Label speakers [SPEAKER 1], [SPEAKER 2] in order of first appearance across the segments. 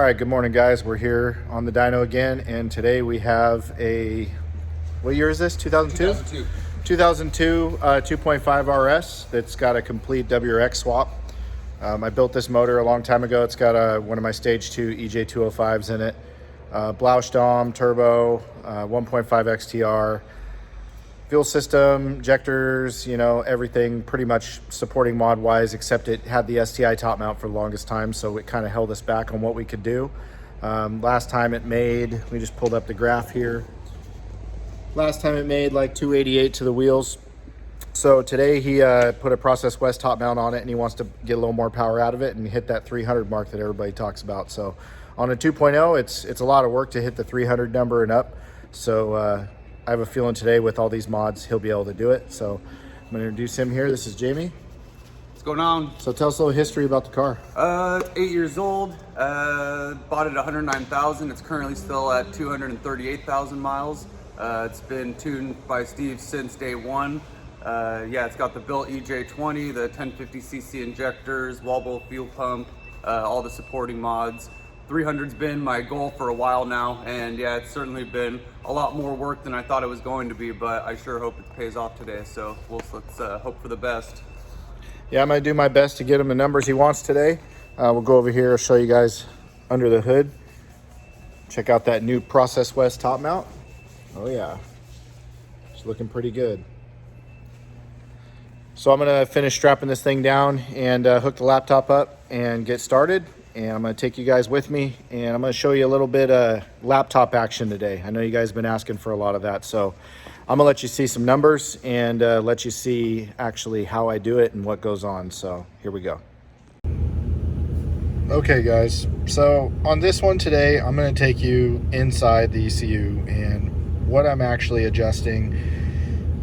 [SPEAKER 1] right, good morning guys. We're here on the dyno again, and today we have a, what year is this? 2002? 2002 2.5 RS that's got a complete WRX swap. I built this motor a long time ago. It's got one of my stage 2 EJ205s in it. Blausdom, turbo, 1.5 XTR, fuel system, injectors, you know, everything pretty much supporting mod-wise, except it had the STI top mount for the longest time, so it kind of held us back on what we could do. Last time it made, we just pulled up the graph here. Last time it made like 288 to the wheels. So today he put a Process West top mount on it, and he wants to get a little more power out of it and hit that 300 mark that everybody talks about. So on a 2.0, it's a lot of work to hit the 300 number and up. So I have a feeling today with all these mods, he'll be able to do it. So I'm gonna introduce him here. This is Jamie.
[SPEAKER 2] What's going on?
[SPEAKER 1] So tell us a little history about the car.
[SPEAKER 2] 8 years old, bought it at 109,000. It's currently still at 238,000 miles. It's been tuned by Steve since day one. Yeah, it's got the built EJ20, the 1050cc injectors, wall bolt fuel pump, all the supporting mods. 300's been my goal for a while now, and yeah, it's certainly been a lot more work than I thought it was going to be, but I sure hope it pays off today, so let's hope for the best.
[SPEAKER 1] Yeah, I'm gonna do my best to get him the numbers he wants today. We'll go over here, I'll show you guys under the hood. Check out that new Process West top mount. Oh yeah, it's looking pretty good. So I'm gonna finish strapping this thing down and hook the laptop up and get started. And I'm gonna take you guys with me, and I'm gonna show you a little bit of laptop action today. I know you guys have been asking for a lot of that. So I'm gonna let you see some numbers and let you see actually how I do it and what goes on. So here we go. Okay guys, so on this one today, I'm gonna take you inside the ECU and what I'm actually adjusting.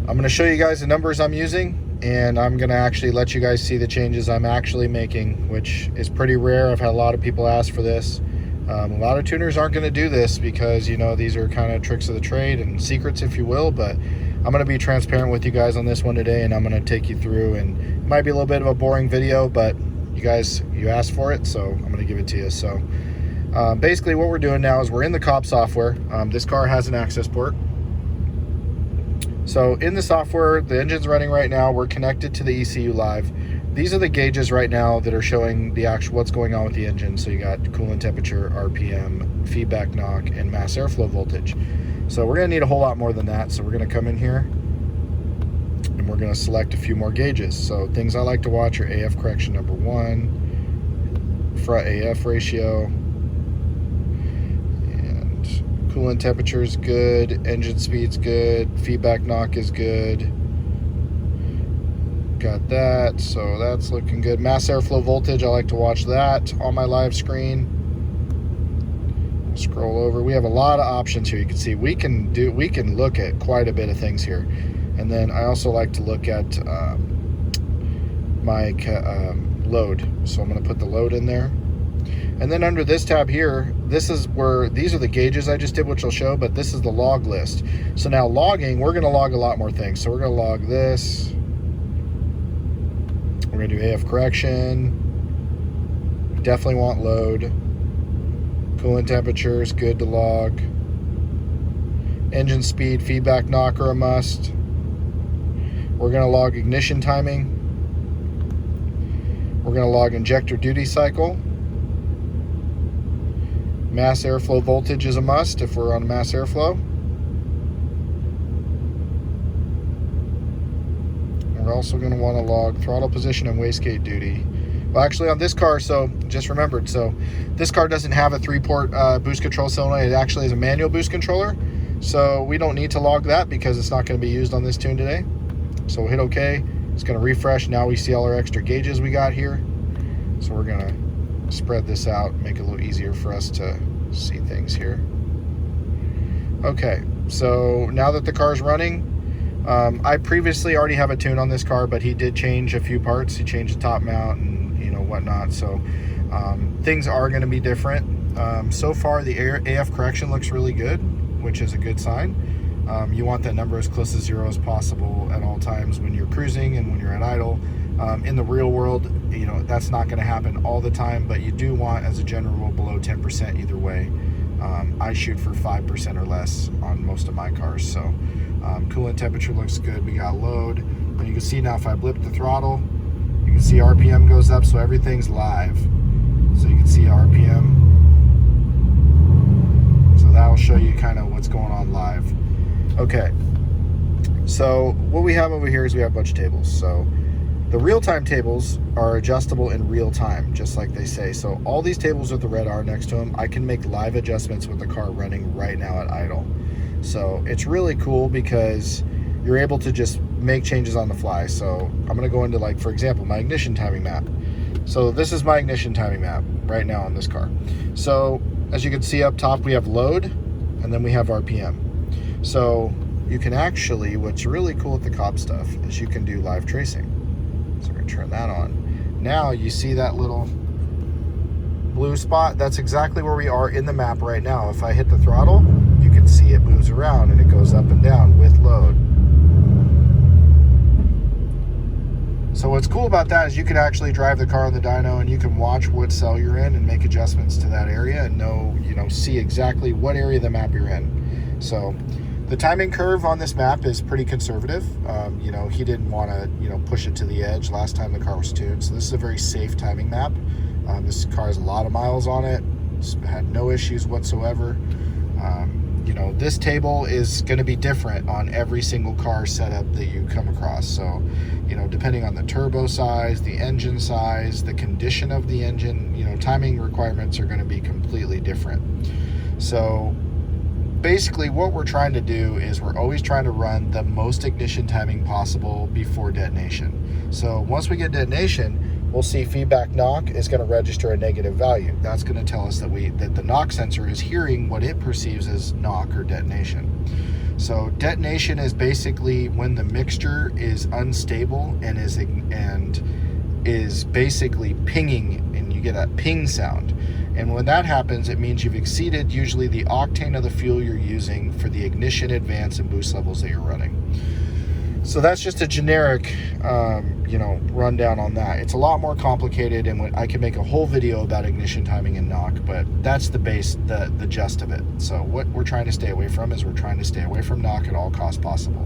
[SPEAKER 1] I'm gonna show you guys the numbers I'm using, and I'm gonna actually let you guys see the changes I'm actually making, which is pretty rare. I've had a lot of people ask for this. A lot of tuners aren't gonna do this because, you know, these are kind of tricks of the trade and secrets, if you will, but I'm gonna be transparent with you guys on this one today, and I'm gonna take you through, and it might be a little bit of a boring video, but you asked for it, so I'm gonna give it to you. So basically what we're doing now is we're in the COP software. This car has an access port. So in the software, the engine's running right now. We're connected to the ECU live. These are the gauges right now that are showing the actual what's going on with the engine. So you got coolant temperature, RPM, feedback knock, and mass airflow voltage. So we're gonna need a whole lot more than that. So we're gonna come in here and we're gonna select a few more gauges. So things I like to watch are AF correction number 1, front AF ratio, coolant temperature is good, engine speed's good, feedback knock is good. Got that, so that's looking good. Mass airflow voltage, I like to watch that on my live screen. Scroll over. We have a lot of options here. You can see we can look at quite a bit of things here. And then I also like to look at my load. So I'm going to put the load in there. And then under this tab here, this is where these are the gauges I just did, which will show, but this is the log list. So now logging, we're gonna log a lot more things. So we're gonna log this. We're gonna do AF correction. We definitely want load. Coolant temperature is good to log. Engine speed, feedback knock are a must. We're gonna log ignition timing. We're gonna log injector duty cycle. Mass airflow voltage is a must if we're on mass airflow. We're also going to want to log throttle position and wastegate duty. Well, actually on this car, so just remembered, so this car doesn't have a 3-port boost control solenoid. It actually is a manual boost controller. So we don't need to log that because it's not going to be used on this tune today. So we'll hit OK. It's going to refresh. Now we see all our extra gauges we got here. So we're going to spread this out, make it a little easier for us to see things here. Okay, so now that the car's running, I previously already have a tune on this car, but he did change a few parts. He changed the top mount and, you know, whatnot. So things are going to be different. So far the AF correction looks really good, which is a good sign. You want that number as close to 0 as possible at all times when you're cruising and when you're at idle. In the real world, you know, that's not going to happen all the time, but you do want, as a general rule, below 10% either way. I shoot for 5% or less on most of my cars. So coolant temperature looks good. We got load. And you can see now if I blip the throttle, you can see RPM goes up, so everything's live. So you can see RPM. So that'll show you kind of what's going on live. Okay. So what we have over here is we have a bunch of tables. So the real-time tables are adjustable in real time, just like they say. So all these tables with the red R next to them, I can make live adjustments with the car running right now at idle. So it's really cool because you're able to just make changes on the fly. So I'm gonna go into, like, for example, my ignition timing map. So this is my ignition timing map right now on this car. So as you can see up top, we have load and then we have RPM. So you can actually, what's really cool with the COP stuff is you can do live tracing. So we're gonna turn that on. Now you see that little blue spot? That's exactly where we are in the map right now. If I hit the throttle, you can see it moves around and it goes up and down with load. So what's cool about that is you can actually drive the car on the dyno and you can watch what cell you're in and make adjustments to that area and know, you know, see exactly what area of the map you're in. So the timing curve on this map is pretty conservative. You know, he didn't want to, you know, push it to the edge last time the car was tuned. So this is a very safe timing map. This car has a lot of miles on it. It's had no issues whatsoever. You know, this table is going to be different on every single car setup that you come across. So, you know, depending on the turbo size, the engine size, the condition of the engine, you know, timing requirements are going to be completely different. So basically what we're trying to do is we're always trying to run the most ignition timing possible before detonation. So once we get detonation, we'll see feedback knock is going to register a negative value. That's going to tell us that the knock sensor is hearing what it perceives as knock or detonation. So detonation is basically when the mixture is unstable and is basically pinging, and you get a ping sound. And when that happens, it means you've exceeded usually the octane of the fuel you're using for the ignition, advance, and boost levels that you're running. So that's just a generic, you know, rundown on that. It's a lot more complicated, and I can make a whole video about ignition timing and knock, but that's the base, the gist of it. So what we're trying to stay away from is we're trying to stay away from knock at all costs possible.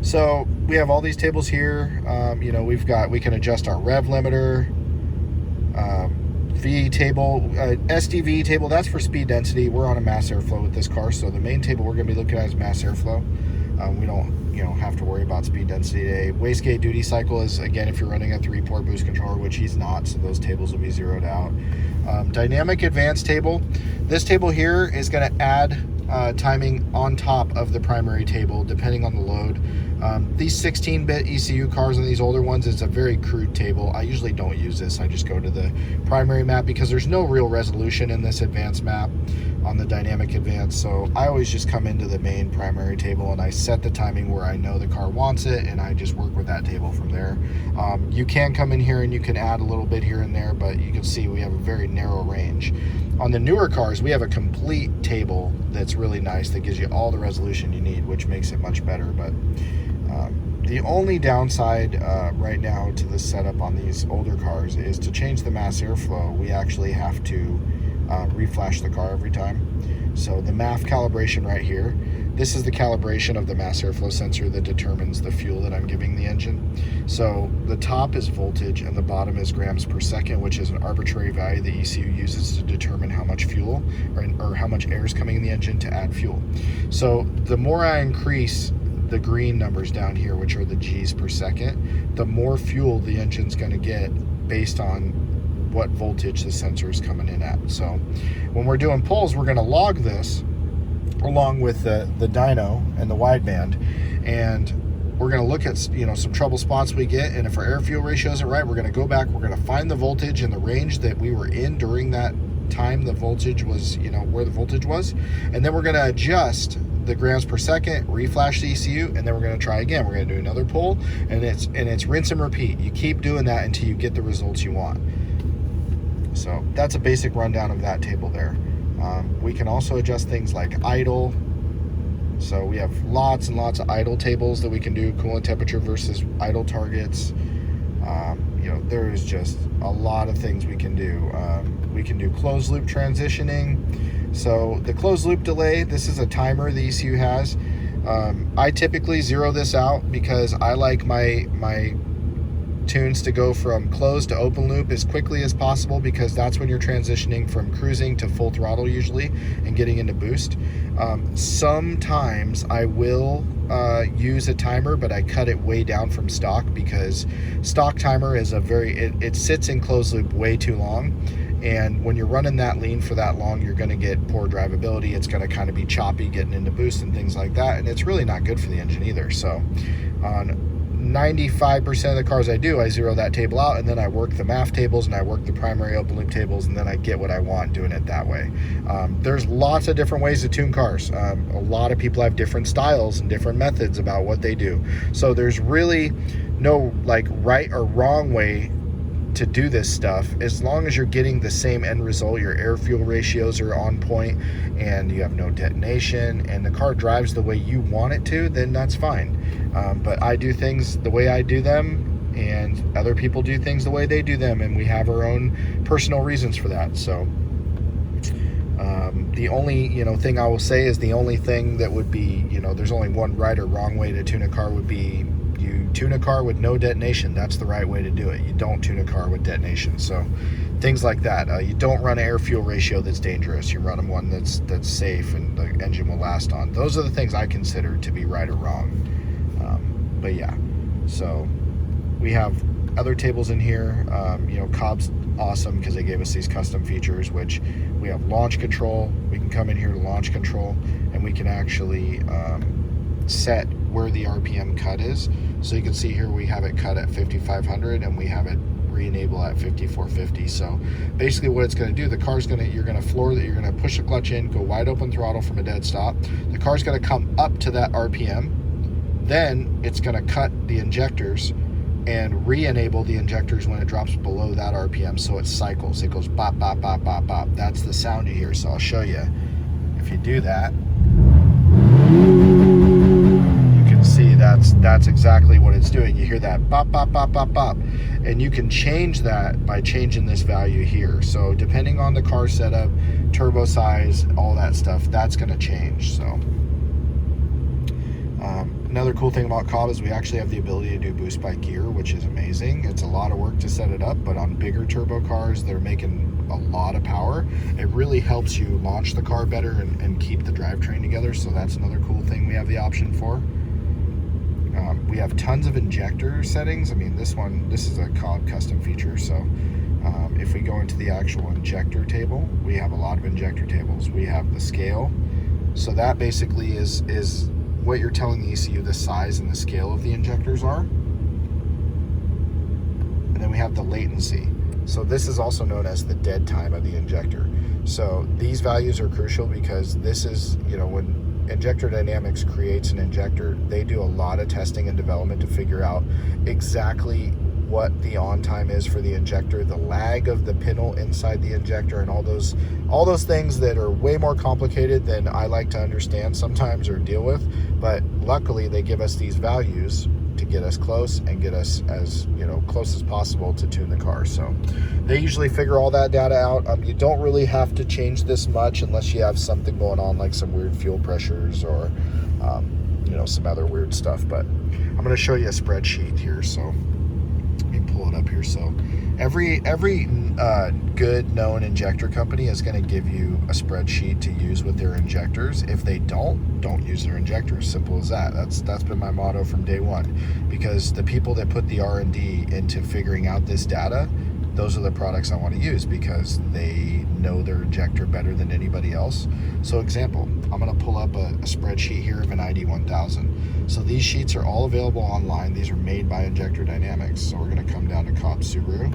[SPEAKER 1] So we have all these tables here. You know, we can adjust our rev limiter, V table, SDV table, that's for speed density. We're on a mass airflow with this car, so the main table we're going to be looking at is mass airflow. We don't, you know, have to worry about speed density today. Wastegate duty cycle is, again, if you're running a 3-port boost controller, which he's not, so those tables will be zeroed out. Dynamic advance table. This table here is going to add timing on top of the primary table, depending on the load. These 16-bit ECU cars and these older ones, it's a very crude table. I usually don't use this. I just go to the primary map because there's no real resolution in this advanced map on the dynamic advance. So I always just come into the main primary table and I set the timing where I know the car wants it, and I just work with that table from there. You can come in here and you can add a little bit here and there, but you can see we have a very narrow range. On the newer cars, we have a complete table that's really nice, that gives you all the resolution you need, which makes it much better. But the only downside right now to the setup on these older cars is to change the mass airflow, we actually have to reflash the car every time. So the MAF calibration right here, this is the calibration of the mass airflow sensor that determines the fuel that I'm giving the engine. So the top is voltage and the bottom is grams per second, which is an arbitrary value the ECU uses to determine how much fuel or how much air is coming in the engine to add fuel. So the more I increase the green numbers down here, which are the G's per second, the more fuel the engine's going to get based on what voltage the sensor is coming in at. So when we're doing pulls, we're going to log this along with the dyno and the wideband, and we're going to look at, you know, some trouble spots we get, and if our air fuel ratio isn't right, we're going to go back, we're going to find the voltage and the range that we were in during that time the voltage was, you know, where the voltage was, and then we're going to adjust the grams per second, reflash the ECU, and then we're going to try again. We're going to do another pull, and it's rinse and repeat. You keep doing that until you get the results you want. So that's a basic rundown of that table there. We can also adjust things like idle, So we have lots and lots of idle tables that we can do, coolant temperature versus idle targets. You know, there is just a lot of things we can do. We can do closed loop transitioning. So the closed loop delay, this is a timer the ECU has. I typically zero this out because I like my tunes to go from closed to open loop as quickly as possible, because that's when you're transitioning from cruising to full throttle usually and getting into boost. Sometimes I will use a timer, but I cut it way down from stock, because stock timer is it sits in closed loop way too long, and when you're running that lean for that long, you're going to get poor drivability. It's going to kind of be choppy getting into boost and things like that, and it's really not good for the engine either. So on 95% of the cars I do, I zero that table out, and then I work the MAF tables and I work the primary open loop tables, and then I get what I want doing it that way. There's lots of different ways to tune cars. A lot of people have different styles and different methods about what they do. So there's really no like right or wrong way to do this stuff. As long as you're getting the same end result, your air fuel ratios are on point and you have no detonation and the car drives the way you want it to, then that's fine. But I do things the way I do them, and other people do things the way they do them, and we have our own personal reasons for that. So the only thing I will say is the only thing that would be, there's only one right or wrong way to tune a car would be you tune a car with no detonation. That's the right way to do it. You don't tune a car with detonation. So things like that. You don't run an air fuel ratio that's dangerous. You run one that's safe and the engine will last on. Those are the things I consider to be right or wrong. But yeah, so we have other tables in here. Cobb's awesome because they gave us these custom features, which we have launch control. We can come in here to launch control, and we can actually set where the RPM cut is. So you can see here we have it cut at 5,500 and we have it re-enable at 5,450. So basically what it's going to do, you're going to push the clutch in, go wide open throttle from a dead stop. The car's going to come up to that RPM. Then it's going to cut the injectors and re-enable the injectors when it drops below that RPM. So it cycles. It goes bop, bop, bop, bop, bop. That's the sound you hear. So I'll show you. If you do that, you can see that's exactly what it's doing. You hear that bop, bop, bop, bop, bop. And you can change that by changing this value here. So depending on the car setup, turbo size, all that stuff, that's going to change. So another cool thing about Cobb is we actually have the ability to do boost by gear, which is amazing. It's a lot of work to set it up, but on bigger turbo cars that are making a lot of power, it really helps you launch the car better and keep the drivetrain together. So that's another cool thing we have the option for. We have tons of injector settings. I mean, this is a Cobb custom feature. So if we go into the actual injector table, we have a lot of injector tables. We have the scale. So that basically is what you're telling the ECU the size and the scale of the injectors are. And then we have the latency. So this is also known as the dead time of the injector. So these values are crucial because this is, when Injector Dynamics creates an injector, they do a lot of testing and development to figure out exactly what the on time is for the injector, the lag of the pintle inside the injector, and all those things that are way more complicated than I like to understand sometimes or deal with. But luckily they give us these values to get us close and get us as close as possible to tune the car. So they usually figure all that data out. You don't really have to change this much unless you have something going on like some weird fuel pressures or some other weird stuff. But I'm going to show you a spreadsheet here. So let me pull it up here. So every good known injector company is going to give you a spreadsheet to use with their injectors. If they don't use their injectors. Simple as that. That's been my motto from day one, because the people that put the R&D into figuring out this data, those are the products I want to use because they know their injector better than anybody else. So example, I'm going to pull up a spreadsheet here of an ID1000. So these sheets are all available online. These are made by Injector Dynamics. So we're going to come down to Cobb Subaru,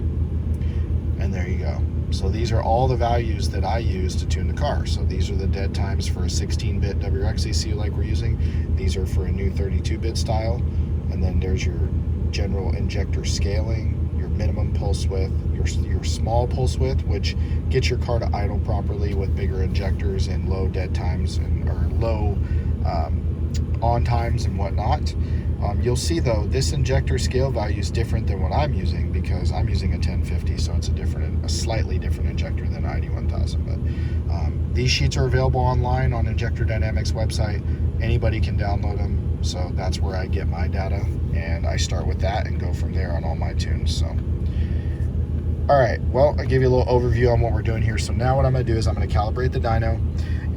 [SPEAKER 1] and there you go. So these are all the values that I use to tune the car. So these are the dead times for a 16-bit WRX ECU like we're using. These are for a new 32-bit style. And then there's your general injector scaling, your minimum pulse width, your small pulse width, which gets your car to idle properly with bigger injectors and low dead times or low on times and whatnot. You'll see though, this injector scale value is different than what I'm using because I'm using a 1050, so it's a slightly different injector than ID 1000. But these sheets are available online on Injector Dynamics website. Anybody can download them, so that's where I get my data, and I start with that and go from there on all my tunes. So, all right, well, I gave you a little overview on what we're doing here. So now what I'm gonna do is I'm gonna calibrate the dyno,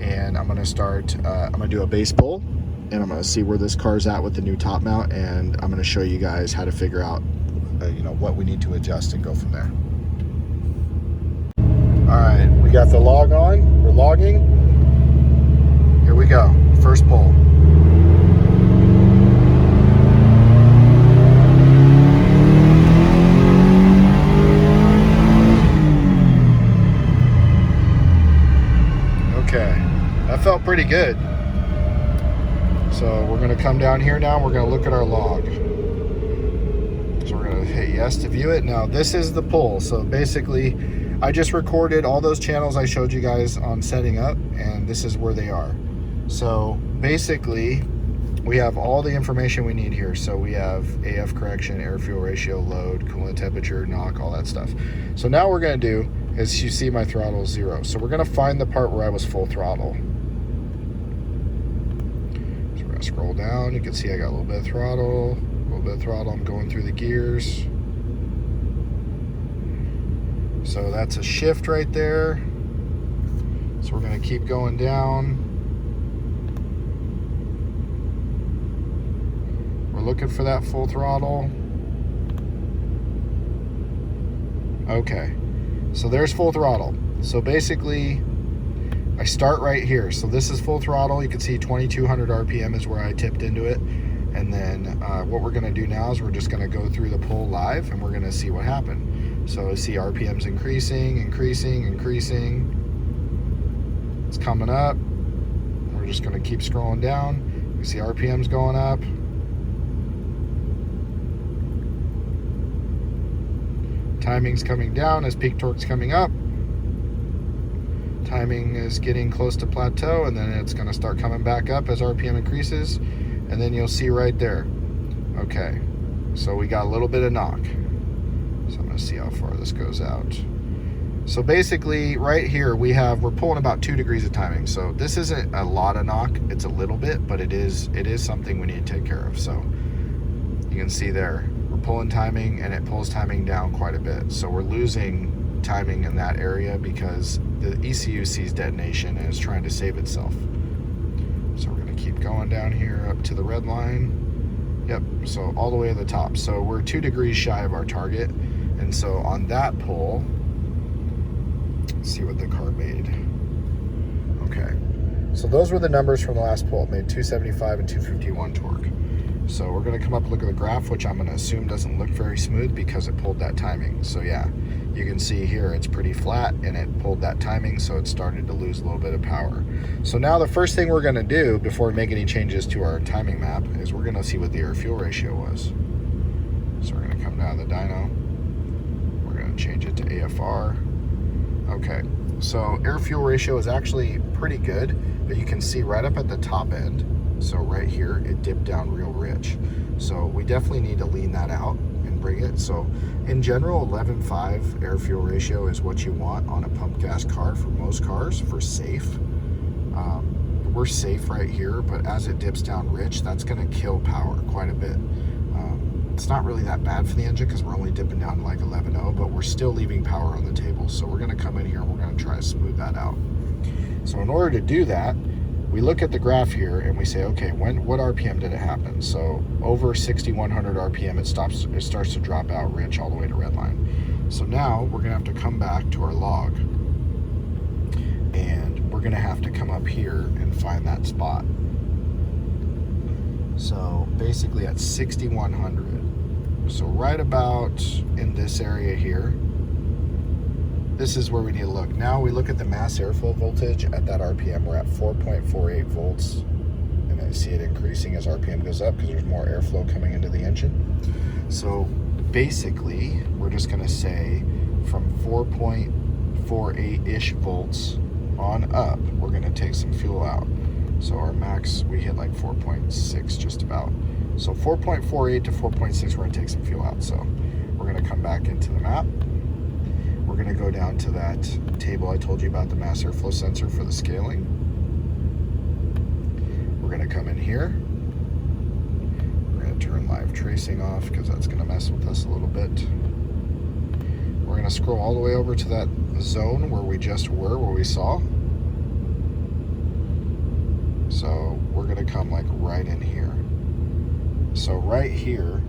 [SPEAKER 1] and I'm gonna start, I'm gonna do a base pull, and I'm gonna see where this car's at with the new top mount, and I'm gonna show you guys how to figure out, what we need to adjust and go from there. All right, we got the log on, we're logging. Here we go, first pull. Okay, that felt pretty good. So we're gonna come down here now, we're gonna look at our log. So we're gonna hit yes to view it. Now this is the pull. So basically, I just recorded all those channels I showed you guys on setting up, and this is where they are. So basically, we have all the information we need here. So we have AF correction, air fuel ratio, load, coolant temperature, knock, all that stuff. So now what we're gonna do is, you see my throttle is 0. So we're gonna find the part where I was full throttle. So we're gonna scroll down. You can see I got a little bit of throttle, I'm going through the gears. So that's a shift right there. So we're gonna keep going down. We're looking for that full throttle. Okay, so there's full throttle. So basically, I start right here. So this is full throttle. You can see 2200 RPM is where I tipped into it. And then what we're gonna do now is we're just gonna go through the pull live, and we're gonna see what happened. So see RPMs increasing. It's coming up. We're just gonna keep scrolling down. You see RPMs going up. Timing's coming down as peak torque's coming up. Timing is getting close to plateau, and then it's gonna start coming back up as RPM increases. And then you'll see right there. Okay, so we got a little bit of knock. So I'm gonna see how far this goes out. So basically right here we're pulling about 2 degrees of timing. So this isn't a lot of knock, it's a little bit, but it is something we need to take care of. So you can see there, we're pulling timing, and it pulls timing down quite a bit. So we're losing timing in that area because the ECU sees detonation and is trying to save itself. So we're gonna keep going down here up to the red line. Yep, so all the way to the top. So we're 2 degrees shy of our target. And so on that pull, let's see what the car made. Okay, so those were the numbers from the last pull. It made 275 and 251 torque. So we're gonna come up and look at the graph, which I'm gonna assume doesn't look very smooth because it pulled that timing. So yeah, you can see here it's pretty flat, and it pulled that timing, so it started to lose a little bit of power. So now the first thing we're gonna do before we make any changes to our timing map is we're gonna see what the air fuel ratio was. So we're gonna come down to the dyno. We're gonna change it to AFR. Okay, so air fuel ratio is actually pretty good, but you can see right up at the top end, so right here, it dipped down real rich. So we definitely need to lean that out and bring it. So in general, 11.5 air fuel ratio is what you want on a pump gas car for most cars for safe. We're safe right here, but as it dips down rich, that's gonna kill power quite a bit. It's not really that bad for the engine because we're only dipping down to like 11.0, but we're still leaving power on the table. So we're gonna come in here and we're gonna try to smooth that out. So in order to do that, we look at the graph here and we say, okay, what RPM did it happen? So over 6,100 RPM, it starts to drop out rich all the way to red line. So now we're gonna have to come back to our log, and we're gonna have to come up here and find that spot. So basically at 6,100, so right about in this area here, this is where we need to look. Now we look at the mass airflow voltage at that RPM. We're at 4.48 volts. And I see it increasing as RPM goes up because there's more airflow coming into the engine. So basically, we're just gonna say from 4.48-ish volts on up, we're gonna take some fuel out. So our max, we hit like 4.6 just about. So 4.48 to 4.6, we're gonna take some fuel out. So we're gonna come back into the map. We're gonna go down to that table I told you about, the mass airflow sensor for the scaling. We're gonna come in here. We're gonna turn live tracing off because that's gonna mess with us a little bit. We're gonna scroll all the way over to that zone where we just were, where we saw. So we're gonna come like right in here. So right here,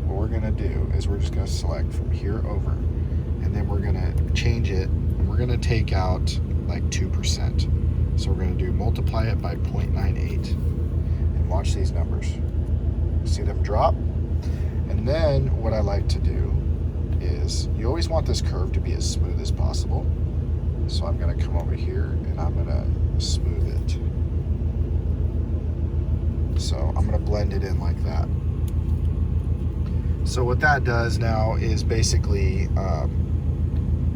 [SPEAKER 1] what we're gonna do is we're just gonna select from here over, and then we're gonna change it, and we're gonna take out like 2%. So we're gonna do multiply it by 0.98, and watch these numbers. See them drop? And then what I like to do is, you always want this curve to be as smooth as possible. So I'm gonna come over here and I'm gonna smooth it. So I'm gonna blend it in like that. So what that does now is basically,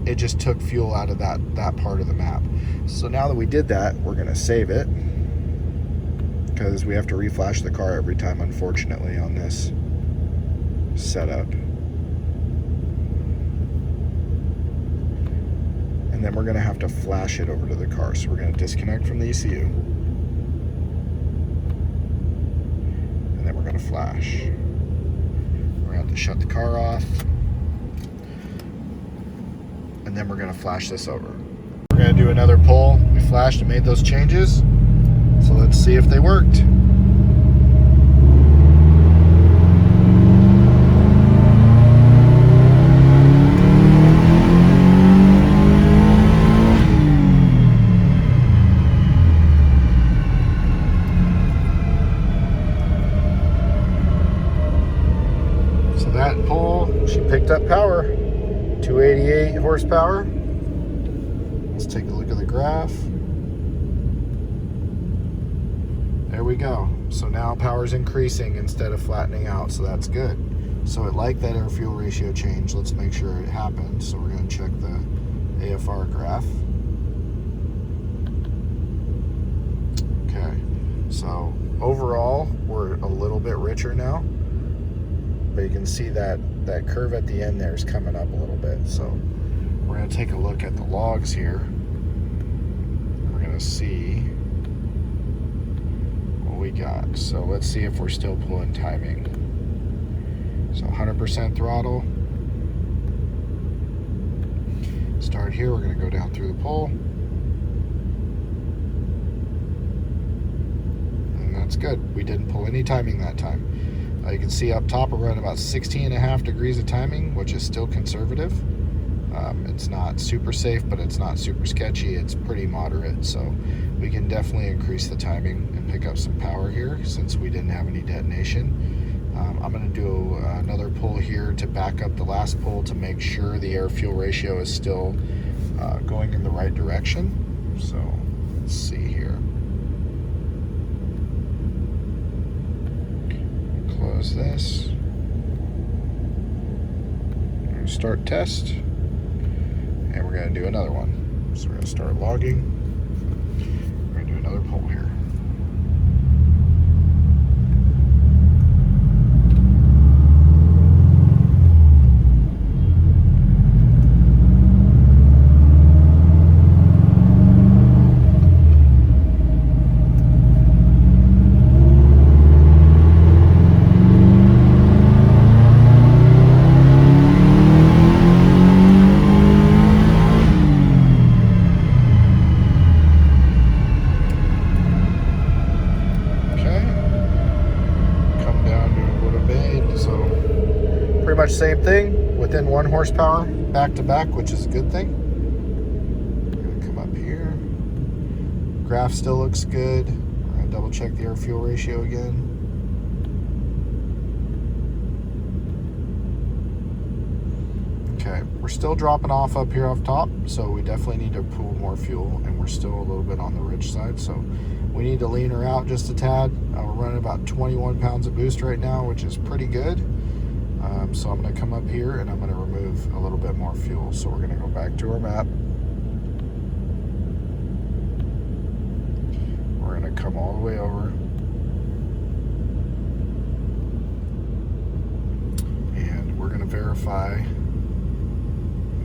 [SPEAKER 1] it just took fuel out of that part of the map. So now that we did that, we're gonna save it, because we have to reflash the car every time, unfortunately, on this setup. And then we're gonna have to flash it over to the car. So we're gonna disconnect from the ECU. Then we're going to flash. We're going to have to shut the car off. And then we're going to flash this over. We're going to do another pull. We flashed and made those changes. So let's see if they worked. That pull, she picked up power, 288 horsepower. Let's take a look at the graph. There we go. So now power's increasing instead of flattening out, so that's good. So it liked that air fuel ratio change. Let's make sure it happened. So we're going to check the AFR graph. Okay, so overall we're a little bit richer now. But you can see that curve at the end there is coming up a little bit. So we're going to take a look at the logs here. We're going to see what we got. So let's see if we're still pulling timing. So 100% throttle. Start here. We're going to go down through the pole. And that's good. We didn't pull any timing that time. You can see up top we're running about 16.5 degrees of timing, which is still conservative. It's not super safe, but it's not super sketchy. It's pretty moderate, so we can definitely increase the timing and pick up some power here since we didn't have any detonation. I'm going to do another pull here to back up the last pull to make sure the air-fuel ratio is still going in the right direction. So let's see here. Close this. We're going to start test. And we're going to do another one. So we're going to start logging. We're going to do another pull here. Pretty much same thing, within 1 horsepower, back to back, which is a good thing. We're gonna come up here. Graph still looks good. We're gonna double check the air fuel ratio again. Okay, we're still dropping off up here off top, so we definitely need to pull more fuel, and we're still a little bit on the rich side, so we need to lean her out just a tad. We're running about 21 pounds of boost right now, which is pretty good. So I'm going to come up here and I'm going to remove a little bit more fuel. So we're going to go back to our map. We're going to come all the way over. And we're going to verify.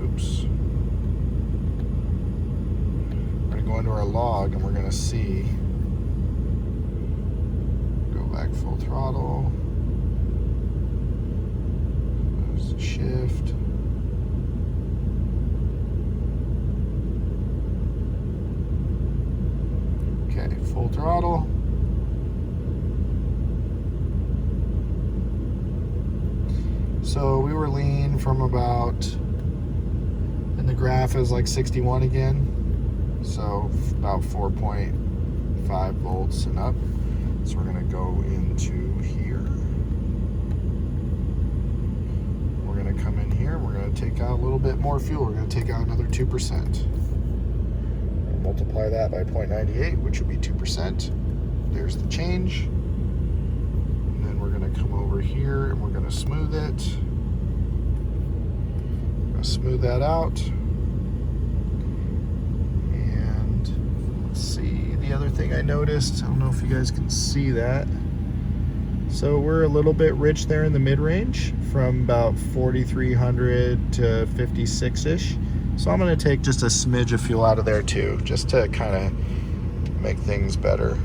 [SPEAKER 1] Oops. We're going to go into our log and we're going to see. Go back full throttle. There's shift. Okay, full throttle. So we were lean from about, in the graph is like 61 again. So about 4.5 volts and up. So we're gonna go into here. We're gonna come in here, we're gonna take out a little bit more fuel. We're gonna take out another 2%. Multiply that by 0.98, which would be 2%. There's the change. And then we're going to come over here and we're going to smooth it. We're going to smooth that out. And let's see, the other thing I noticed, I don't know if you guys can see that. So we're a little bit rich there in the mid-range from about 4,300 to 56-ish. So I'm going to take just a smidge of fuel out of there too, just to kind of make things better.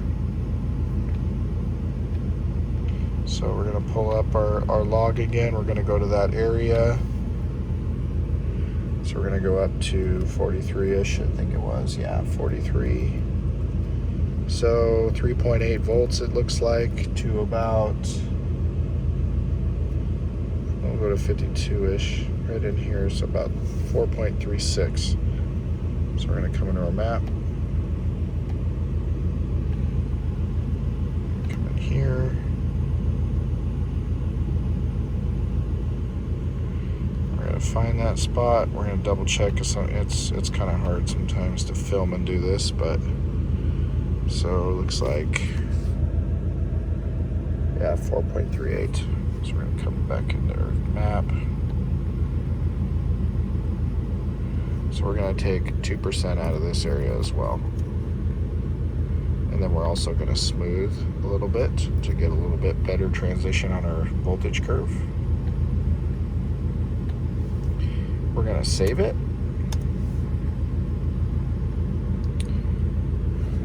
[SPEAKER 1] So we're going to pull up our log again. We're going to go to that area. So we're going to go up to 43-ish, I think it was. Yeah, 43. So 3.8 volts it looks like to about, we'll go to 52-ish. Right in here, so about 4.36. So we're going to come into our map. Come in here. We're going to find that spot. We're going to double check because it's kind of hard sometimes to film and do this, but so it looks like, yeah, 4.38. So we're going to come back into our map. So we're going to take 2% out of this area as well. And then we're also going to smooth a little bit to get a little bit better transition on our voltage curve. We're going to save it.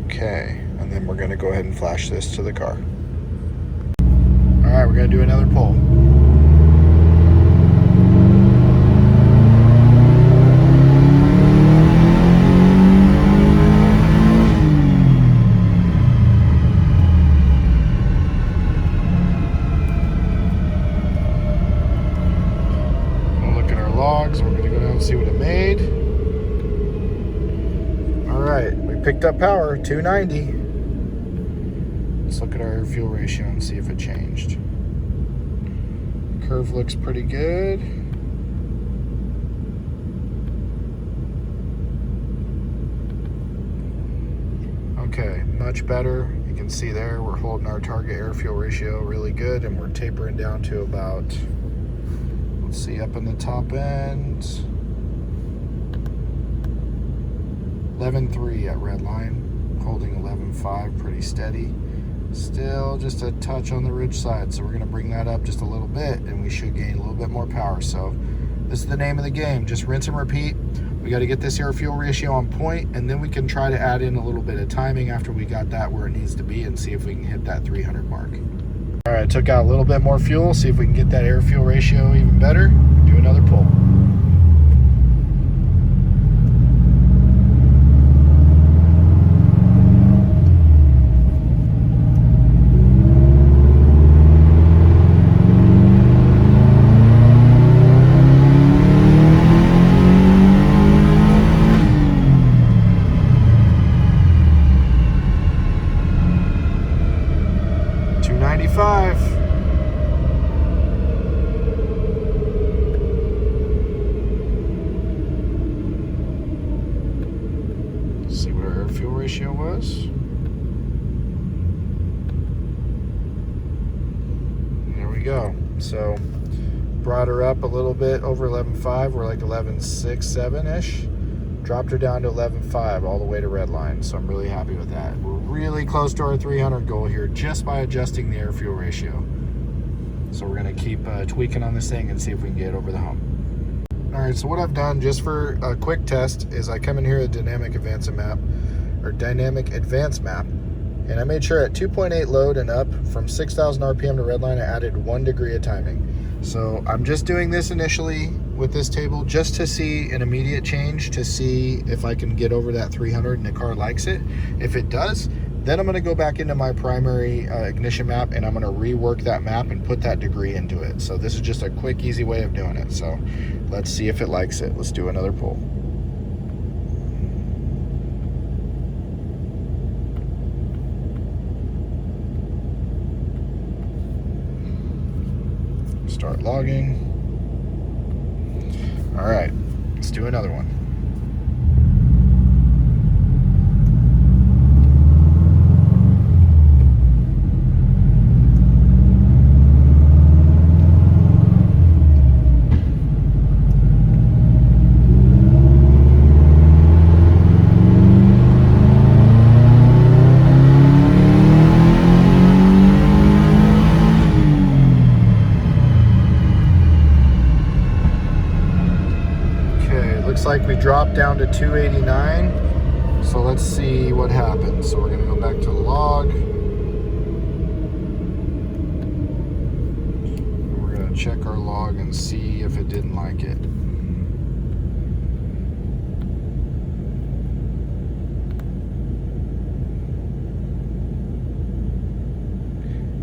[SPEAKER 1] Okay, and then we're going to go ahead and flash this to the car. All right, we're going to do another pull. And we're going to go down and see what it made. All right, we picked up power, 290. Let's look at our fuel ratio and see if it changed. Curve looks pretty good. Okay, much better. You can see there we're holding our target air-fuel ratio really good, and we're tapering down to about, let's see, up in the top end, 11.3 at red line, holding 11.5 pretty steady. Still just a touch on the ridge side, so we're going to bring that up just a little bit and we should gain a little bit more power. So this is the name of the game, just rinse and repeat. We got to get this air fuel ratio on point, and then we can try to add in a little bit of timing after we got that where it needs to be and see if we can hit that 300 mark. All right, took out a little bit more fuel, see if we can get that air fuel ratio even better. Do another pull. See what our air fuel ratio was. There we go. So brought her up a little bit over 11.5. We're like 11.6, 7-ish. dropped her down to 11.5 all the way to red line. So I'm really happy with that. We're really close to our 300 goal here just by adjusting the air fuel ratio. So we're gonna keep tweaking on this thing and see if we can get over the hump. All right, so what I've done just for a quick test is I come in here at Dynamic Advanced Map, and I made sure at 2.8 load and up from 6,000 RPM to redline, I added 1 degree of timing. So I'm just doing this initially with this table just to see an immediate change, to see if I can get over that 300 and the car likes it. If it does, then I'm gonna go back into my primary ignition map and I'm gonna rework that map and put that degree into it. So this is just a quick, easy way of doing it. So let's see if it likes it. Let's do another pull. Start logging. All right, let's do another one. Looks like we dropped down to 289. So let's see what happens. So we're gonna go back to the log. And we're gonna check our log and see if it didn't like it.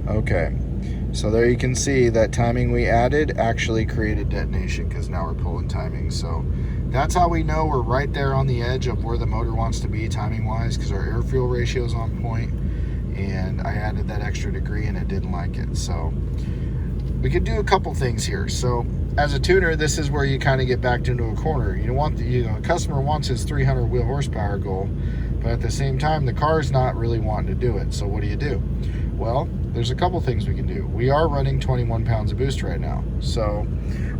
[SPEAKER 1] Okay, so there you can see that timing we added actually created detonation because now we're pulling timing. So that's how we know we're right there on the edge of where the motor wants to be timing wise, because our air fuel ratio is on point and I added that extra degree and it didn't like it. So we could do a couple things here. So as a tuner, this is where you kind of get backed into a corner. You want the, a customer wants his 300 wheel horsepower goal, but at the same time the car's not really wanting to do it. So what do? Well, there's a couple things we can do. We are running 21 pounds of boost right now. So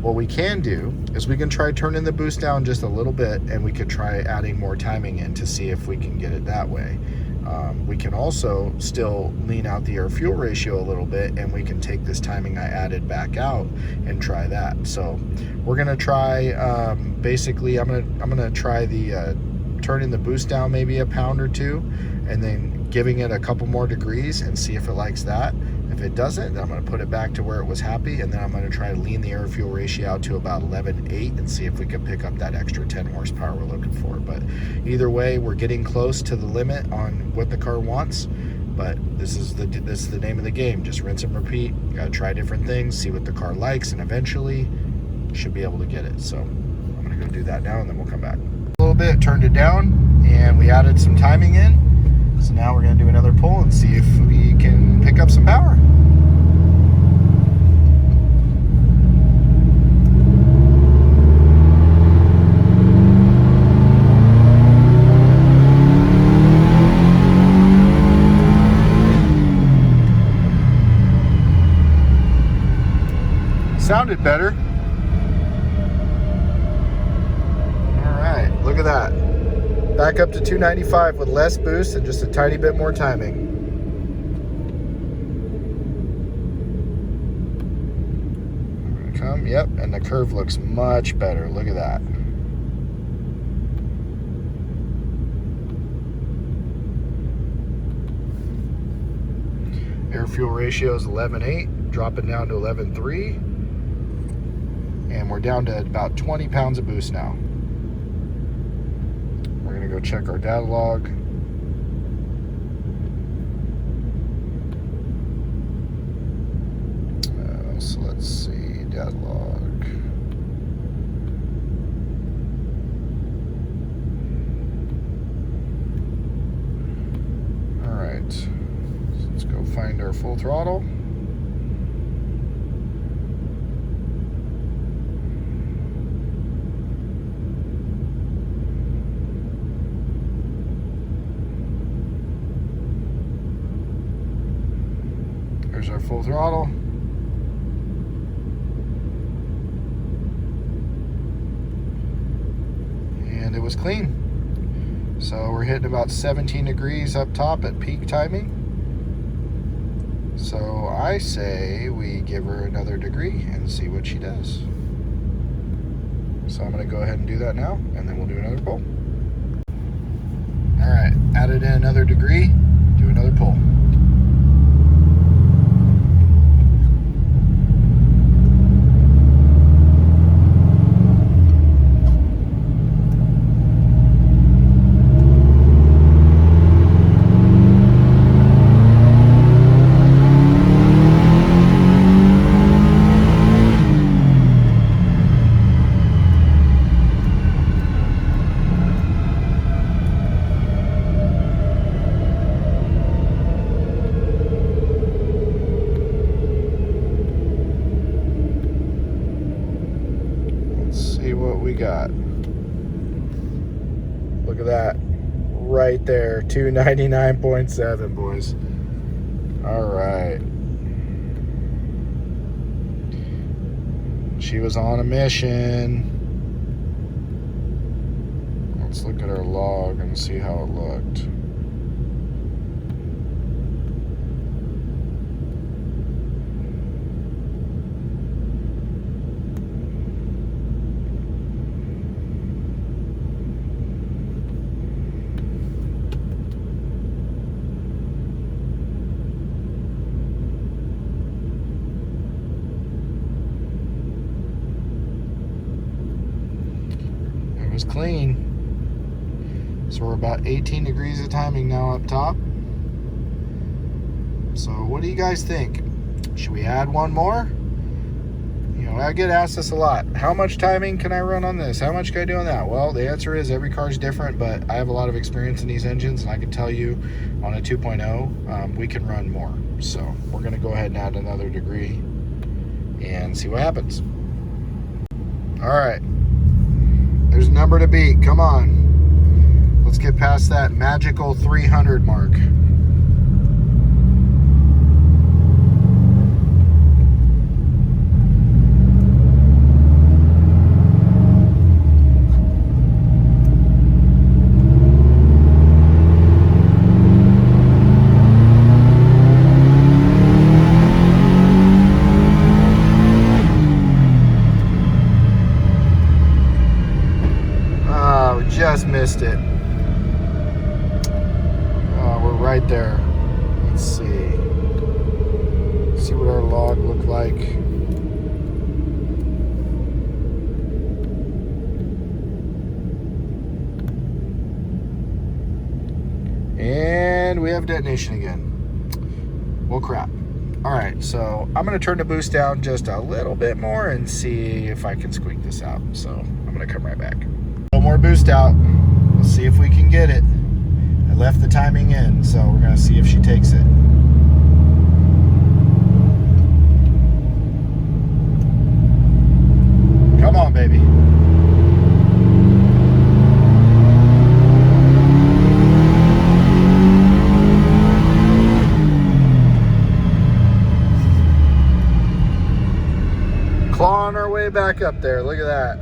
[SPEAKER 1] what we can do is we can try turning the boost down just a little bit, and we could try adding more timing in to see if we can get it that way. We can also still lean out the air fuel ratio a little bit, and we can take this timing I added back out and try that. So we're gonna try, basically I'm gonna try the turning the boost down maybe a pound or two, and then giving it a couple more degrees and see if it likes that. If it doesn't, then I'm gonna put it back to where it was happy, and then I'm gonna try to lean the air fuel ratio out to about 11.8 and see if we can pick up that extra 10 horsepower we're looking for. But either way, we're getting close to the limit on what the car wants, but this is the name of the game. Just rinse and repeat. You gotta try different things, see what the car likes, and eventually should be able to get it. So I'm gonna go do that now and then we'll come back. A little bit, turned it down, and we added some timing in. So now we're going to do another pull and see if we can pick up some power. Sounded better. All right, look at that. Back up to 295 with less boost and just a tiny bit more timing. Come, yep, and the curve looks much better. Look at that. Air fuel ratio is 11.8, dropping down to 11.3, and we're down to about 20 pounds of boost now. We're gonna go check our data log. So let's see, data log. All right, so let's go find our full throttle. There's our full throttle. And it was clean. So we're hitting about 17 degrees up top at peak timing. So I say we give her another degree and see what she does. So I'm going to go ahead and do that now, and then we'll do another pull. All right, added in another degree, do another pull. What we got. Look at that right there, 299.7, boys. All right, she was on a mission. Let's look at her log and see how it looked. Clean. So we're about 18 degrees of timing now up top. So what do you guys think? Should we add one more? You know, I get asked this a lot. How much timing can I run on this? How much can I do on that? Well, the answer is every car is different, but I have a lot of experience in these engines, and I can tell you on a 2.0, we can run more. So we're going to go ahead and add another degree and see what happens. All right. There's a number to beat. Come on. Let's get past that magical 300 mark. Just missed it. Oh, we're right there. Let's see. See what our log looked like. And we have detonation again. Well, crap. All right, so I'm going to turn the boost down just a little bit more and see if I can squeak this out. So I'm going to come right back. More boost out. Let's see if we can get it. I left the timing in, so we're going to see if she takes it. Come on, baby. Clawing our way back up there. Look at that.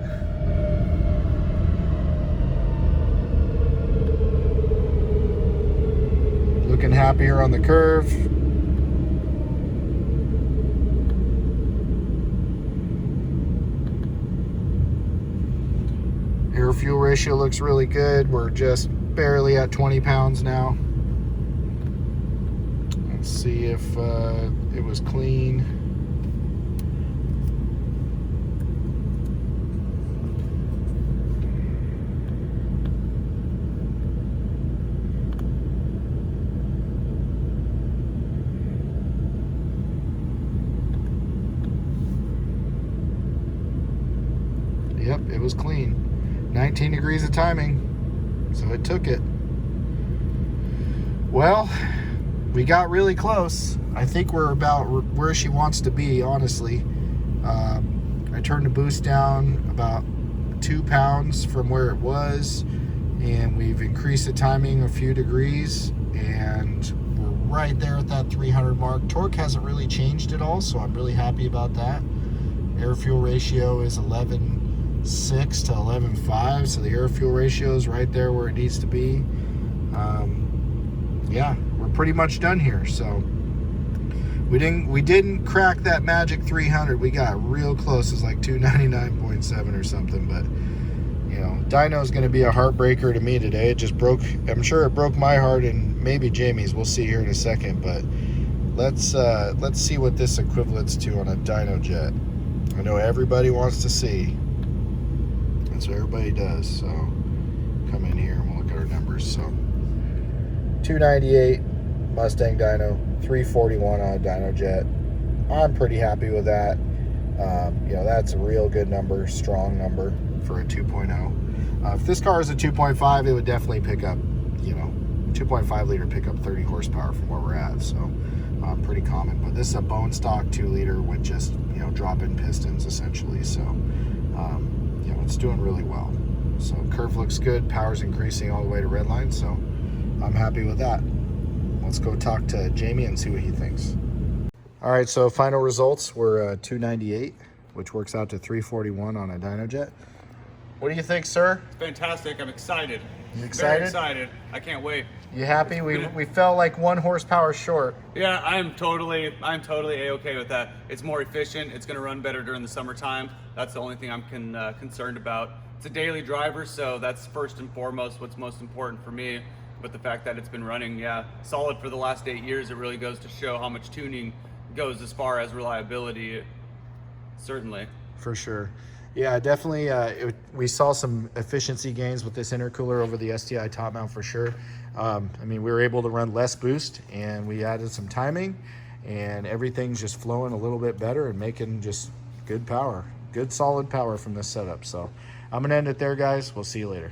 [SPEAKER 1] Looking happier on the curve. Air fuel ratio looks really good. We're just barely at 20 pounds now. Let's see if it was clean. Yep, it was clean. 19 degrees of timing, so it took it. Well, we got really close. I think we're about where she wants to be, honestly. I turned the boost down about 2 pounds from where it was, and we've increased the timing a few degrees, and we're right there at that 300 mark. Torque hasn't really changed at all, so I'm really happy about that. Air fuel ratio is 11 11.6 to 11.5, so the air fuel ratio is right there where it needs to be. Yeah, we're pretty much done here. So we didn't crack that magic 300. We got real close. It's like 299.7 or something, but you know, dyno is going to be a heartbreaker to me today. It just broke, I'm sure it broke my heart and maybe Jamie's. We'll see here in a second, but let's see what this equivalents to on a dyno jet. I know everybody wants to see. That's what everybody does. So come in here and we'll look at our numbers. So 298 Mustang dyno, 341 on a dyno jet. I'm pretty happy with that. You know, that's a real good number, strong number for a 2.0. If this car is a 2.5, it would definitely pick up, you know, 2.5 liter pick up 30 horsepower from where we're at. So pretty common, but this is a bone stock 2 liter with just, you know, drop-in pistons essentially. So you know, it's doing really well. So curve looks good, power's increasing all the way to redline, so I'm happy with that. Let's go talk to Jamie and see what he thinks. All right, so final results were 298, which works out to 341 on a dyno jet. What do you think, sir?
[SPEAKER 2] It's fantastic. I'm excited.
[SPEAKER 1] You excited?
[SPEAKER 2] Very excited. I can't wait.
[SPEAKER 1] You happy? We fell like 1 horsepower short.
[SPEAKER 2] Yeah, I'm totally A-okay with that. It's more efficient. It's going to run better during the summertime. That's the only thing I'm concerned about. It's a daily driver, so that's first and foremost what's most important for me. But the fact that it's been running, yeah, solid for the last 8 years, it really goes to show how much tuning goes as far as reliability. Certainly.
[SPEAKER 1] For sure. Yeah, definitely. We saw some efficiency gains with this intercooler over the STI top mount for sure. I mean, we were able to run less boost, and we added some timing, and everything's just flowing a little bit better and making just good power, good solid power from this setup. So I'm gonna end it there, guys. We'll see you later.